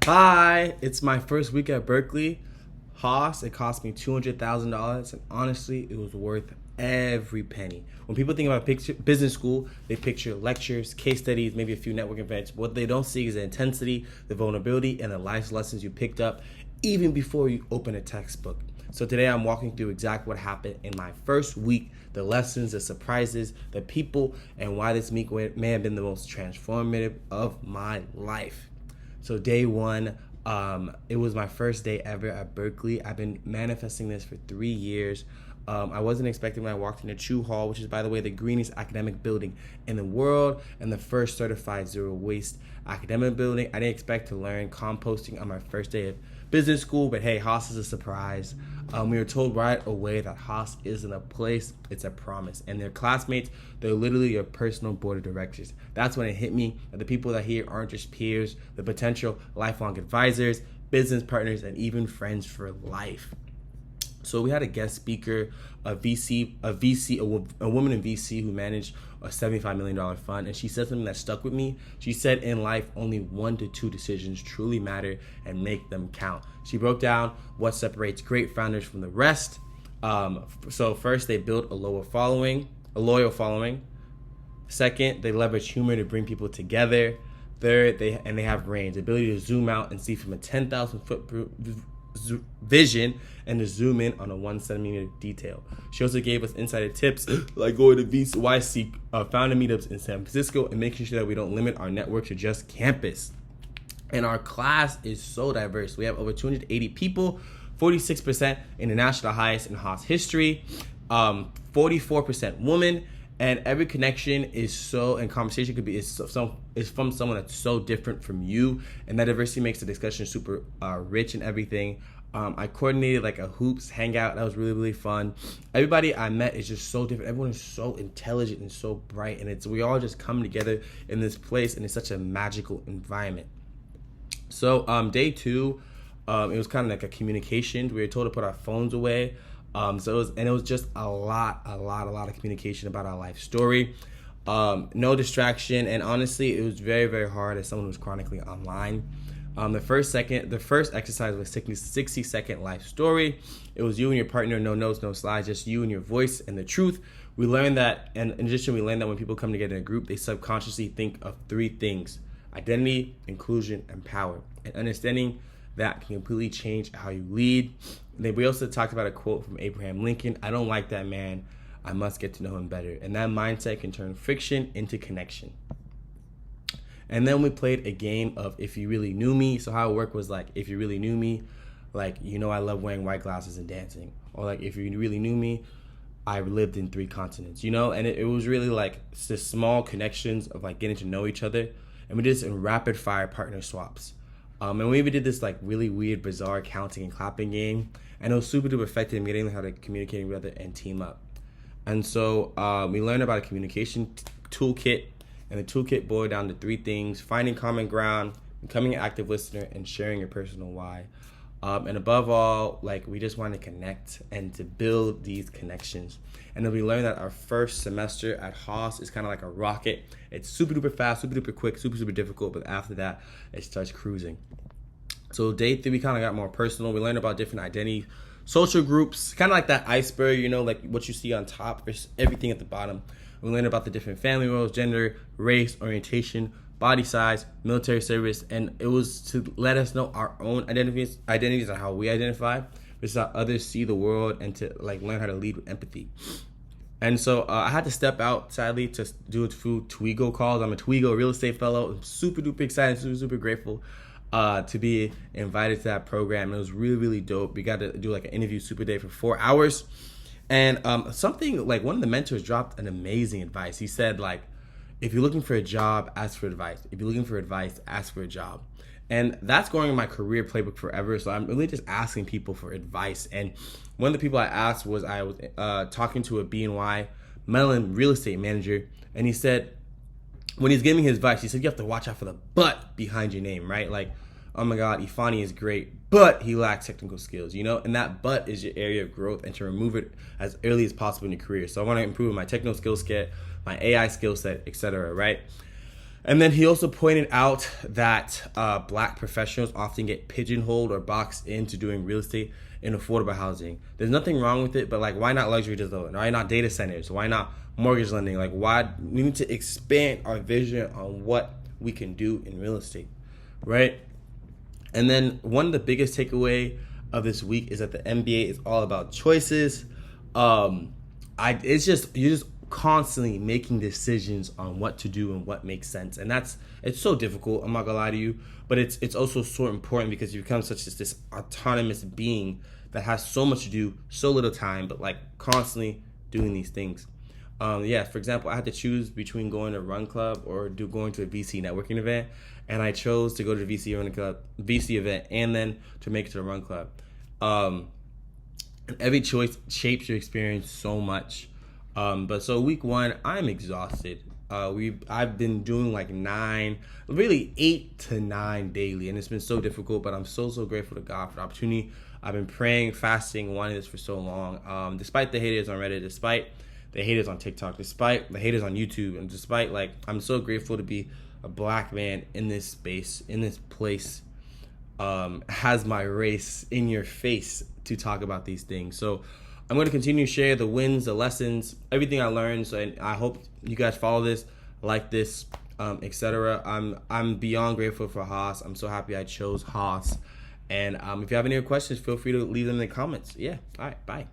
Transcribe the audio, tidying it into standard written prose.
Hi, it's my first week at Berkeley. Haas, it cost me $200,000, and honestly, it was worth every penny. When people think about business school, they picture lectures, case studies, maybe a few networking events. What they don't see is the intensity, the vulnerability, and the life lessons you picked up even before you open a textbook. So today I'm walking through exactly what happened in my first week, the lessons, the surprises, the people, and why this week may have been the most transformative of my life. So day one, it was my first day ever at Berkeley. I've been manifesting this for 3 years. I wasn't expecting when I walked into Chu Hall, which is, by the way, the greenest academic building in the world and the first certified zero waste academic building. I didn't expect to learn composting on my first day of business school, but hey, Haas is a surprise. We were told right away that Haas isn't a place, it's a promise. And their classmates, they're literally your personal board of directors. That's when it hit me that the people that here aren't just peers, the potential lifelong advisors, business partners, and even friends for life. So we had a guest speaker, a woman in VC who managed a $75 million fund, and she said something that stuck with me. She said, in life, only 1 to 2 decisions truly matter, and make them count. She broke down what separates great founders from the rest. So first, they built a loyal following. Second, they leverage humor to bring people together. Third, they have range, the ability to zoom out and see from a 10,000 foot vision and to zoom in on a 1 centimeter detail. She also gave us insider tips like going to VYC founder meetups in San Francisco and making sure that we don't limit our network to just campus. And our class is so diverse. We have over 280 people, 46% international, highest in Haas history, 44% women. And every connection and conversation is from someone that's so different from you. And that diversity makes the discussion super rich and everything. I coordinated like a hoops hangout. That was really, really fun. Everybody I met is just so different. Everyone is so intelligent and so bright. And we all just come together in this place, and it's such a magical environment. So day two, it was kind of like a communication. We were told to put our phones away. It was just a lot of communication about our life story. No distraction, and honestly, it was very, very hard as someone who's chronically online. The first exercise was 60-second life story. It was you and your partner, no notes, no slides, just you and your voice and the truth. We learned that, and in addition, we learned that when people come together in a group, they subconsciously think of 3 things: identity, inclusion, and power. And understanding that can completely change how you lead. We also talked about a quote from Abraham Lincoln: "I don't like that man, I must get to know him better." And that mindset can turn friction into connection. And then we played a game of If You Really Knew Me. So how it worked was like, if you really knew me, like, I love wearing white glasses and dancing. Or like, if you really knew me, I lived in 3 continents, And it was really like just small connections of like getting to know each other. And we did this in rapid fire partner swaps. And we even did this like really weird, bizarre counting and clapping game. And it was super duper effective in getting how to communicate with other and team up. And so we learned about a communication toolkit. And the toolkit boiled down to 3 things: finding common ground, becoming an active listener, and sharing your personal why. And above all, like, we just want to connect and to build these connections. And then we learned that our first semester at Haas is kind of like a rocket. It's super duper fast, super duper quick, super super difficult, but after that, it starts cruising. So day 3, we kind of got more personal. We learned about different identity, social groups, kind of like that iceberg, like what you see on top, there's everything at the bottom. We learned about the different family roles, gender, race, orientation, body size, military service, and it was to let us know our own identities and how we identify, which is how others see the world, and to like learn how to lead with empathy. And so I had to step out, sadly, to do a few Twigo calls. I'm a Twigo real estate fellow. I'm super duper excited, super super grateful to be invited to that program. It was really, really dope. We got to do like an interview super day for 4 hours. And something like one of the mentors dropped an amazing advice. He said, like, if you're looking for a job, ask for advice. If you're looking for advice, ask for a job. And that's going in my career playbook forever. So I'm really just asking people for advice. And one of the people I asked was, I was talking to a BNY Mellon real estate manager. And he said, when he's giving his advice, he said, you have to watch out for the but behind your name, right? Like, oh my God, Ifani is great, but he lacks technical skills, And that but is your area of growth, and to remove it as early as possible in your career. So I want to improve my technical skill set, my AI skill set, etc., right? And then he also pointed out that black professionals often get pigeonholed or boxed into doing real estate in affordable housing. There's nothing wrong with it, but like, why not luxury development? Why not data centers? Why not mortgage lending? Like, why we need to expand our vision on what we can do in real estate, right? And then one of the biggest takeaway of this week is that the MBA is all about choices. It's just you're just constantly making decisions on what to do and what makes sense, and it's so difficult. I'm not gonna lie to you, but it's also so important because you become such this autonomous being that has so much to do, so little time, but like constantly doing these things. For example, I had to choose between going to Run Club or going to a VC networking event, and I chose to go to the VC event, and then to make it to the Run Club. And every choice shapes your experience so much. But so week one, I'm exhausted. I've been doing like 8 to 9 daily, and it's been so difficult. But I'm so grateful to God for the opportunity. I've been praying, fasting, wanting this for so long. Despite the haters on Reddit, despite the haters on TikTok, despite the haters on YouTube, and despite I'm so grateful to be a black man in this space, in this place, has my race in your face to talk about these things. So I'm going to continue to share the wins, the lessons, everything I learned. So, and I hope you guys follow this, like this, etc. I'm beyond grateful for Haas. I'm so happy I chose Haas. And if you have any other questions, feel free to leave them in the comments. Yeah. All right. Bye.